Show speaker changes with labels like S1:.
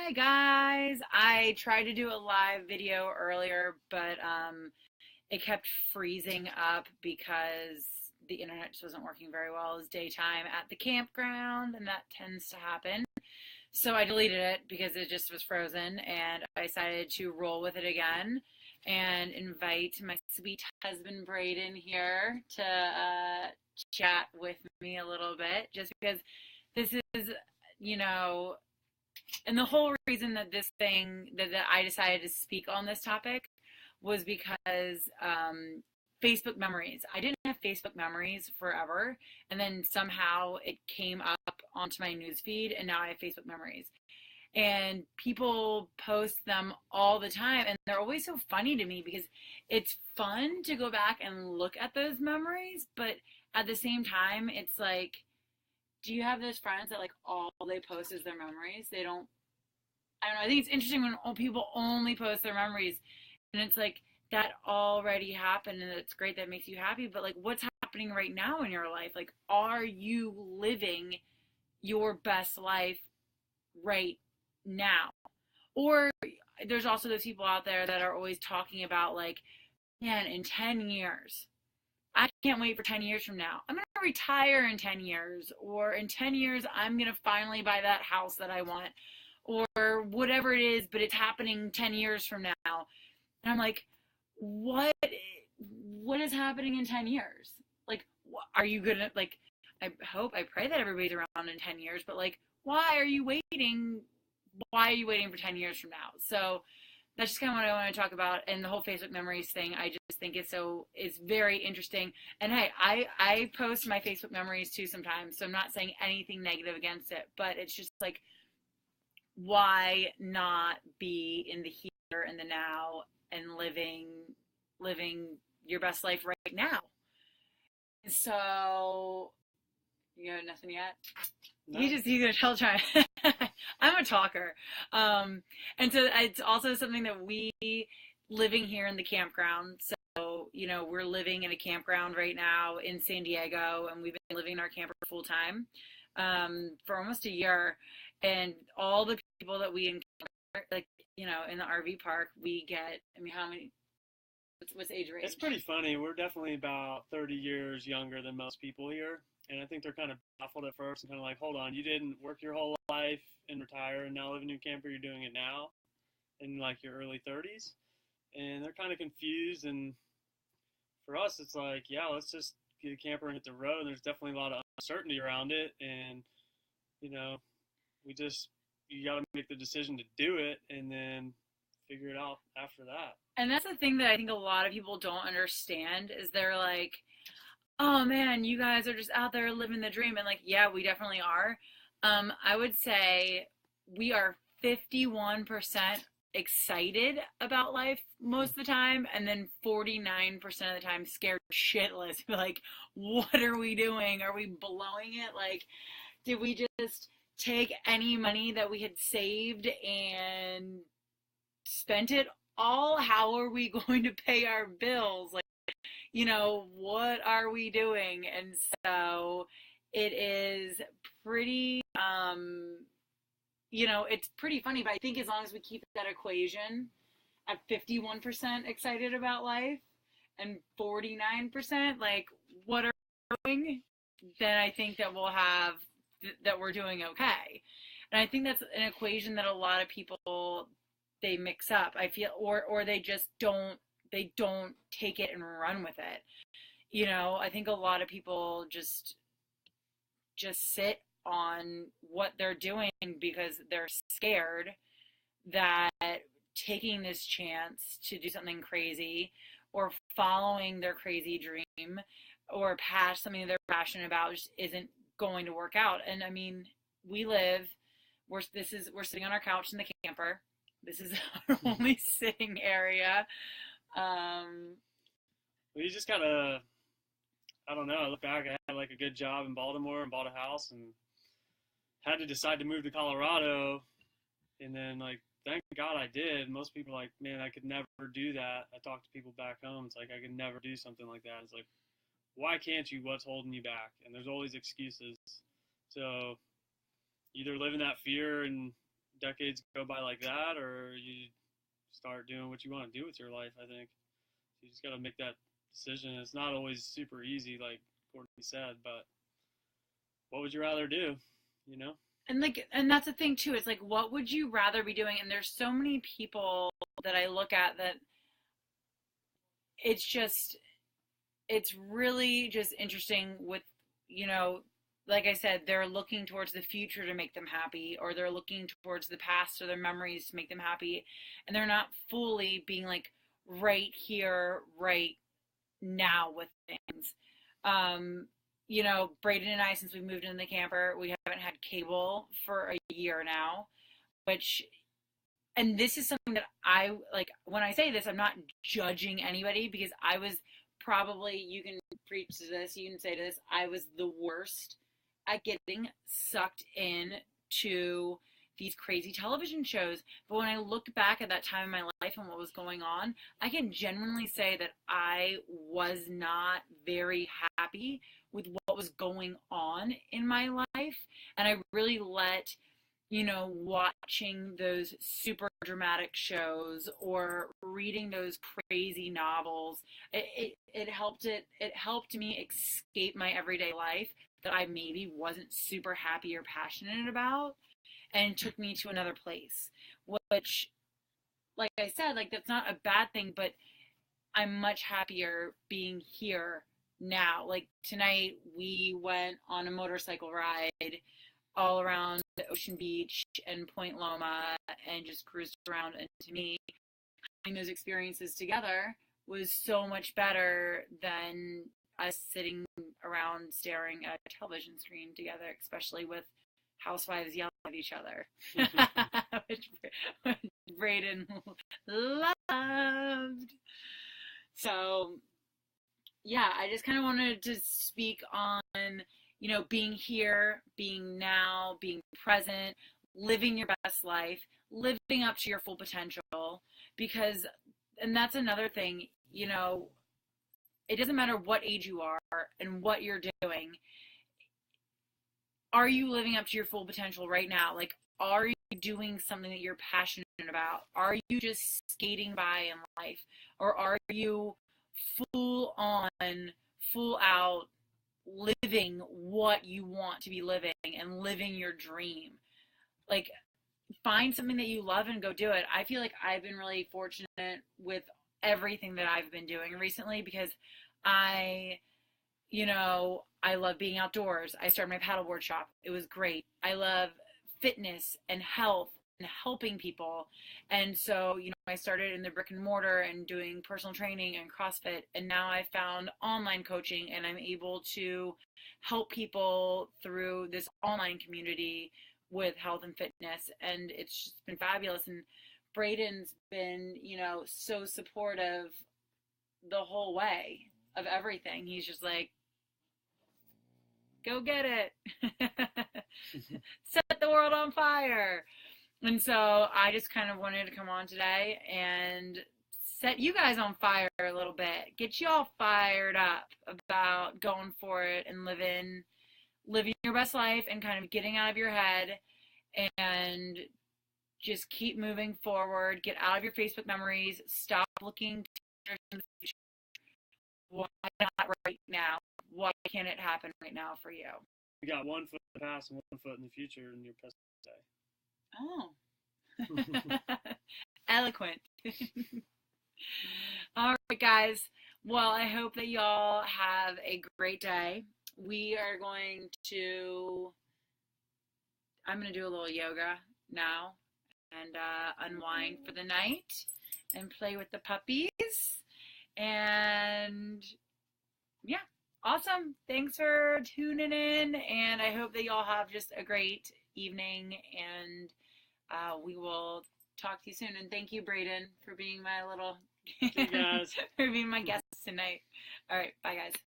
S1: Hi guys. I tried to do a live video earlier, but it kept freezing up because the internet just wasn't working very well. It was daytime at the campground, and that tends to happen. So I deleted it because it just was frozen, and I decided to roll with it again and invite my sweet husband Braden here to chat with me a little bit, just because this is, you know, and the whole reason that that I decided to speak on this topic was because Facebook memories. I didn't have Facebook memories forever, and then somehow it came up onto my newsfeed, and now I have Facebook memories. And people post them all the time, and they're always so funny to me because it's fun to go back and look at those memories, but at the same time, it's like, do you have those friends that like all they post is their memories? They don't. I don't know. I think it's interesting when people only post their memories, and it's like that already happened, and it's great. That makes you happy, but like, what's happening right now in your life? Like, are you living your best life right now? Or there's also those people out there that are always talking about like, man, in 10 years, I can't wait for 10 years from now. I'm going to retire in 10 years, or in 10 years, I'm going to finally buy that house that I want, or whatever it is, but it's happening 10 years from now. And I'm like, what, what is happening in 10 years? Like, are you going to, like, I pray that everybody's around in 10 years, but like, why are you waiting? Why are you waiting for 10 years from now? So, that's just kind of what I want to talk about. And the whole Facebook memories thing, I just think it's very interesting. And hey, I post my Facebook memories too sometimes, so I'm not saying anything negative against it, but it's just like, why not be in the here and the now and living your best life right now? So, you know, nothing yet.
S2: No.
S1: He's gonna tell try. I'm a talker, and so it's also something that we living here in the campground. So we're living in a campground right now in San Diego, and we've been living in our camper full time for almost a year. And all the people that we encounter, like in the RV park, we get. I mean, how many? What's age range?
S2: It's pretty funny. We're definitely about 30 years younger than most people here. And I think they're kind of baffled at first and kind of like, hold on, you didn't work your whole life and retire and now live in your camper. You're doing it now in like your early 30s. And they're kind of confused. And for us, it's like, yeah, let's just get a camper and hit the road. And there's definitely a lot of uncertainty around it. And, you know, you got to make the decision to do it and then figure it out after that.
S1: And that's the thing that I think a lot of people don't understand is they're like, oh man, you guys are just out there living the dream. And like, yeah, we definitely are. I would say we are 51% excited about life most of the time, and then 49% of the time scared shitless. Like, what are we doing? Are we blowing it? Like, did we just take any money that we had saved and spent it all? How are we going to pay our bills? Like, what are we doing? And so it is pretty, it's pretty funny, but I think as long as we keep that equation at 51% excited about life and 49%, like, what are we doing? Then I think that that we're doing okay. And I think that's an equation that a lot of people, they mix up. I feel, or they just don't take it and run with it. I think a lot of people just sit on what they're doing because they're scared that taking this chance to do something crazy or following their crazy dream or something they're passionate about just isn't going to work out. And I mean, we're sitting on our couch in the camper. This is our only sitting area.
S2: Well, you just gotta, I don't know, I look back, I had like a good job in Baltimore and bought a house and had to decide to move to Colorado. And then, like, thank God I did. Most people are like, man, I could never do that. I talk to people back home. It's like, I could never do something like that. It's like, why can't you? What's holding you back? And there's always excuses. So either live in that fear and decades go by like that, or you start doing what you want to do with your life. I think you just got to make that decision. It's not always super easy, like Courtney said, but what would you rather do? You know?
S1: And that's the thing too. It's like, what would you rather be doing? And there's so many people that I look at that it's really just interesting with, like I said, they're looking towards the future to make them happy, or they're looking towards the past or their memories to make them happy. And they're not fully being like right here, right now with things. Braden and I, since we moved into the camper, we haven't had cable for a year now, and this is something that I like. When I say this, I'm not judging anybody, because I was probably, you can preach to this, you can say to this, I was the worst at getting sucked in to these crazy television shows. But when I look back at that time in my life and what was going on, I can genuinely say that I was not very happy with what was going on in my life. And I really let, watching those super dramatic shows or reading those crazy novels, it helped me escape my everyday life that I maybe wasn't super happy or passionate about, and took me to another place, which, like I said, like, that's not a bad thing, but I'm much happier being here now. Like tonight we went on a motorcycle ride all around the Ocean Beach and Point Loma and just cruised around, and to me, having those experiences together was so much better than us sitting around staring at a television screen together, especially with housewives yelling at each other, which Braden loved. So, yeah, I just kind of wanted to speak on, being here, being now, being present, living your best life, living up to your full potential, because, and that's another thing, it doesn't matter what age you are and what you're doing. Are you living up to your full potential right now? Like, are you doing something that you're passionate about? Are you just skating by in life? Or are you full on, full out, living what you want to be living and living your dream? Like, find something that you love and go do it. I feel like I've been really fortunate with everything that I've been doing recently, because I love being outdoors. I started my paddleboard shop. It was great. I love fitness and health and helping people. And so, I started in the brick and mortar and doing personal training and CrossFit. And now I found online coaching, and I'm able to help people through this online community with health and fitness. And it's just been fabulous. And Braden's been, so supportive the whole way of everything. He's just like, go get it. Set the world on fire. And so I just kind of wanted to come on today and set you guys on fire a little bit. Get you all fired up about going for it and living your best life, and kind of getting out of your head and just keep moving forward. Get out of your Facebook memories. Stop looking to the future. Why not right now? Why can't it happen right now for you?
S2: You got 1 foot in the past and 1 foot in the future in your present
S1: day. Oh. Eloquent. All right, guys. Well, I hope that y'all have a great day. I'm going to do a little yoga now and unwind for the night and play with the puppies. And yeah, awesome. Thanks for tuning in, and I hope that y'all have just a great evening, and we will talk to you soon. And thank you, Braden, for being my little
S2: Hey guys.
S1: for being my guest tonight. All right, bye guys.